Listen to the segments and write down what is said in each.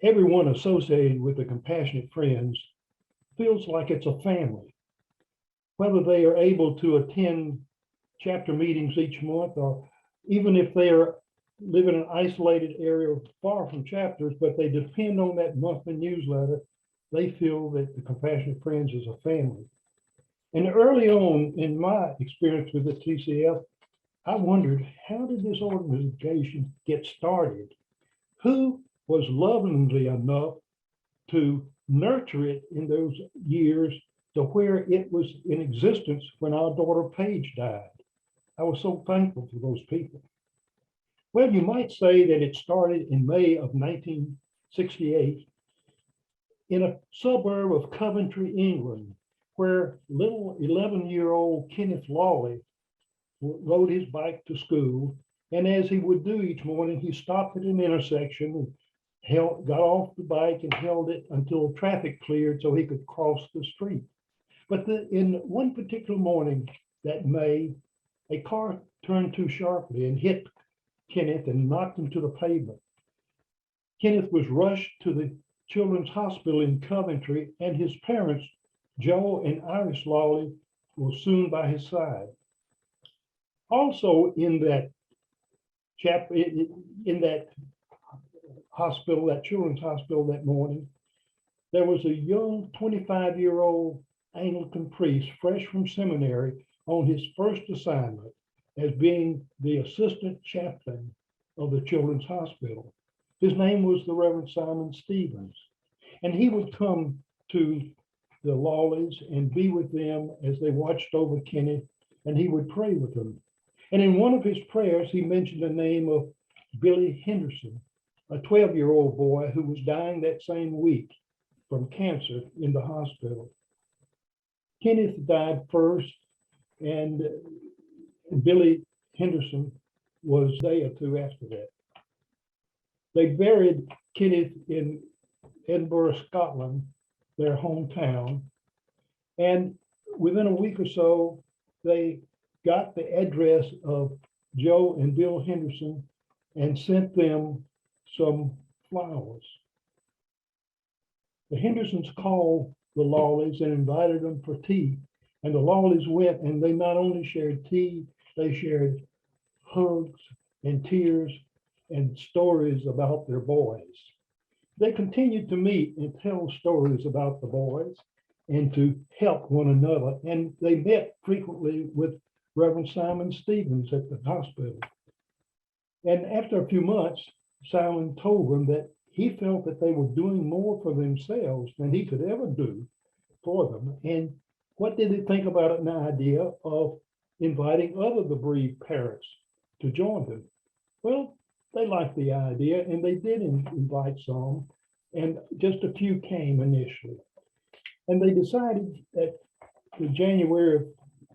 Everyone associated with the Compassionate Friends feels like it's a family, whether they are able to attend chapter meetings each month, or even if they are live in an isolated area far from chapters, but they depend on that monthly newsletter, they feel that the Compassionate Friends is a family. And early on in my experience with the TCF, I wondered, how did this organization get started? Who was lovingly enough to nurture it in those years to where it was in existence when our daughter Paige died? I was so thankful for those people. Well, you might say that it started in May of 1968 in a suburb of Coventry, England, where little 11-year-old Kenneth Lawley rode his bike to school. And as he would do each morning, he stopped at an intersection and got off the bike and held it until traffic cleared so he could cross the street. But in one particular morning that May, a car turned too sharply and hit Kenneth and knocked him to the pavement. Kenneth was rushed to the Children's Hospital in Coventry, and his parents, Joe and Iris Lawley, were soon by his side. Also in that hospital, that children's hospital that morning, there was a young 25-year-old Anglican priest, fresh from seminary, on his first assignment as being the assistant chaplain of the children's hospital. His name was the Reverend Simon Stevens, and he would come to the Lawleys and be with them as they watched over Kenneth, and he would pray with them. And in one of his prayers, he mentioned the name of Billy Henderson, a 12-year-old boy who was dying that same week from cancer in the hospital. Kenneth died first, and Billy Henderson was a day or two after that. They buried Kenneth in Edinburgh, Scotland, their hometown. And within a week or so, they got the address of Joe and Bill Henderson and sent them some flowers. The Hendersons called the Lawleys and invited them for tea. And the Lawleys went, and they not only shared tea, they shared hugs and tears and stories about their boys. They continued to meet and tell stories about the boys and to help one another. And they met frequently with Reverend Simon Stevens at the hospital. And after a few months, Simon told them that he felt that they were doing more for themselves than he could ever do for them. And what did he think about an idea of inviting other bereaved parents to join them? Well, they liked the idea, and they did invite some, and just a few came initially. And they decided that in January of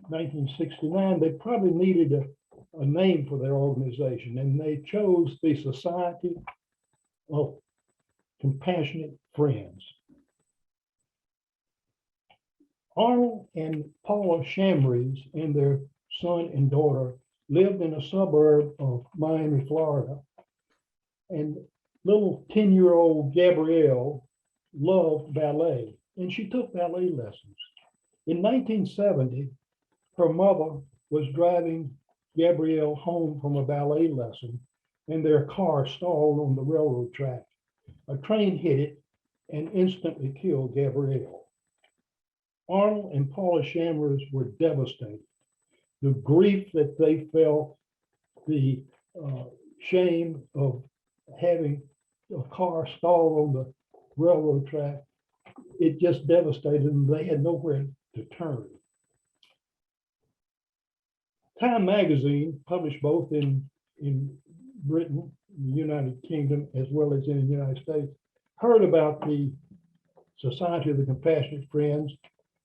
1969, they probably needed a name for their organization, and they chose the Society of Compassionate Friends. Arnold and Paula Shamries and their son and daughter lived in a suburb of Miami, Florida. And little 10-year-old Gabrielle loved ballet, and she took ballet lessons. In 1970, her mother was driving Gabrielle home from a ballet lesson, and their car stalled on the railroad track. A train hit it and instantly killed Gabrielle. Arnold and Paula Shamers were devastated. The grief that they felt, the shame of having a car stalled on the railroad track, it just devastated them. They had nowhere to turn. Time magazine, published both in Britain, the United Kingdom, as well as in the United States, heard about the Society of the Compassionate Friends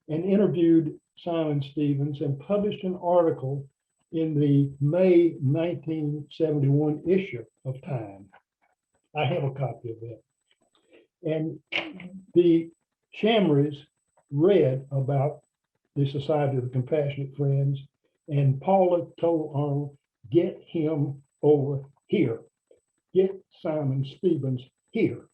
and interviewed Simon Stevens and published an article in the May 1971 issue of Time. I have a copy of that. And the Shamries read about the Society of the Compassionate Friends, and Paula told Arnold, get him over here. Get Simon Stevens here.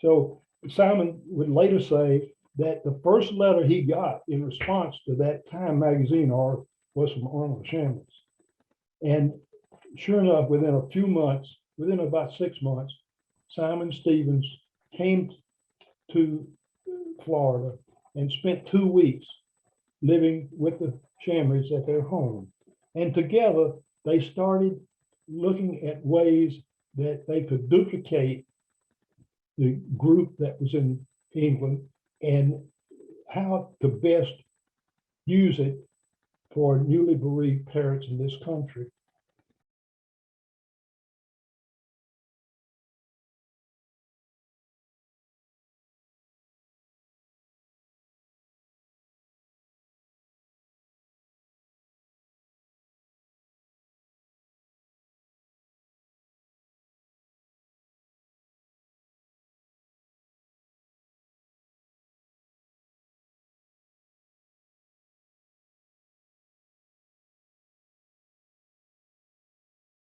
So Simon would later say that the first letter he got in response to that Time magazine article was from Arnold Shambles. And sure enough, within a few months, within about 6 months, Simon Stevens came to Florida and spent 2 weeks living with the Shamries at their home. And together, they started looking at ways that they could duplicate the group that was in England and how to best use it for newly bereaved parents in this country.